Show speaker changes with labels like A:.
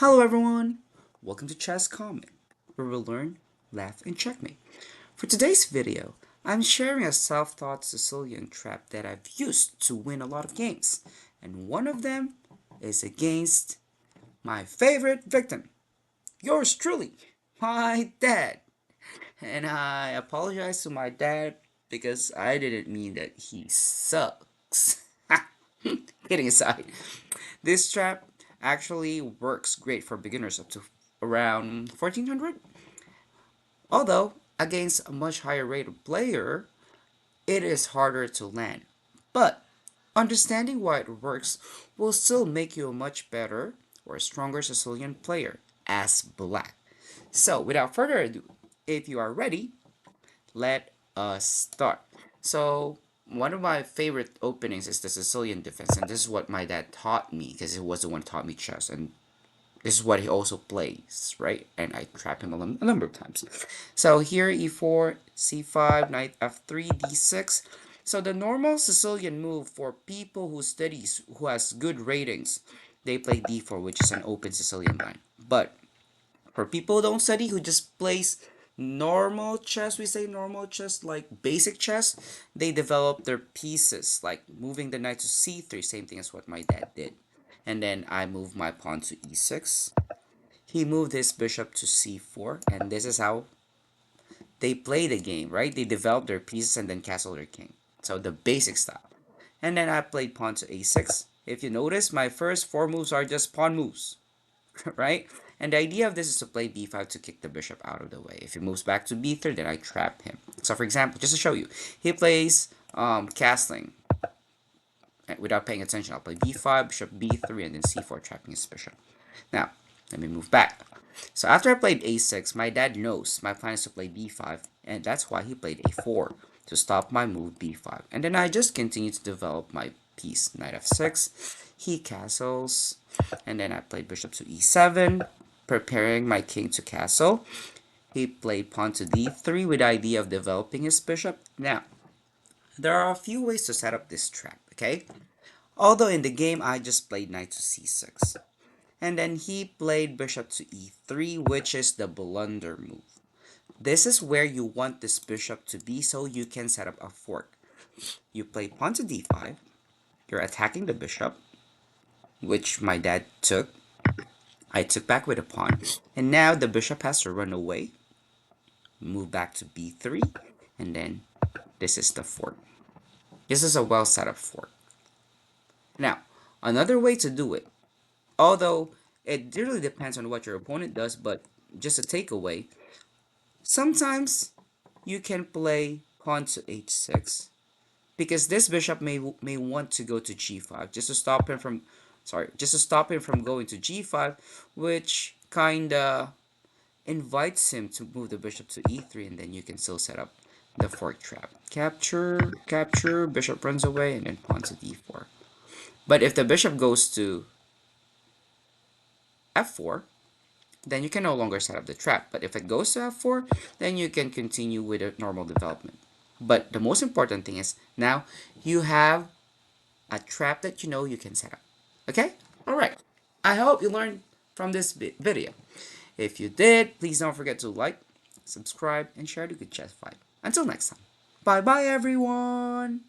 A: Hello everyone! Welcome to Chess Comment, where we'll learn, laugh, and checkmate. For today's video, I'm sharing a self-taught Sicilian trap that I've used to win a lot of games, and one of them is against my favorite victim, yours truly, my dad. And I apologize to my dad because I didn't mean that he sucks. Kidding aside, this trap actually works great for beginners up to around 1400. Although, against a much higher rated player, it is harder to land. But understanding why it works will still make you a much better or stronger Sicilian player as black. So, without further ado, if you are ready, let us start. So, one of my favorite openings is the Sicilian Defense, and this is what my dad taught me because he was the one who taught me chess, and this is what he also plays, right? And I trap him a number of times. So here e4, c5, knight f3, d6. So the normal Sicilian move for people who studies, who has good ratings, they play d4, which is an open Sicilian line. But for people who don't study, who just plays normal chess, we say normal chess, like basic chess, they develop their pieces, like moving the knight to c3, same thing as what my dad did. And then I move my pawn to e6. He moved his bishop to c4, and this is how they play the game, right? They develop their pieces and then castle their king. So the basic style. And then I played pawn to a6. If you notice, my first four moves are just pawn moves, right? And the idea of this is to play b5 to kick the bishop out of the way. If he moves back to b3, then I trap him. So for example, just to show you, he plays castling. Without paying attention, I'll play b5, bishop b3, and then c4, trapping his bishop. Now, let me move back. So after I played a6, my dad knows my plan is to play b5, and that's why he played a4, to stop my move b5. And then I just continue to develop my piece, knight f6, he castles, and then I played bishop to e7, preparing my king to castle. He played pawn to d3 with the idea of developing his bishop. Now, there are a few ways to set up this trap, okay? Although in the game I just played knight to c6. And then he played bishop to e3, which is the blunder move. This is where you want this bishop to be so you can set up a fork. You play pawn to d5, you're attacking the bishop, which my dad took. I took back with a pawn, and now the bishop has to run away, move back to b3, and then this is the fork. This is a well set up fork. Now, another way to do it, although it really depends on what your opponent does, but just a takeaway, sometimes you can play pawn to h6 because this bishop may want to go to g5 just to stop him from going to g5, which kinda invites him to move the bishop to e3, and then you can still set up the fork trap. Capture, capture, bishop runs away, and then pawn to d4. But if the bishop goes to f4, then you can no longer set up the trap. But if it goes to f4, then you can continue with a normal development. But the most important thing is now you have a trap that you know you can set up. Okay? Alright. I hope you learned from this video. If you did, please don't forget to like, subscribe, and share the good chess fight. Until next time. Bye bye everyone!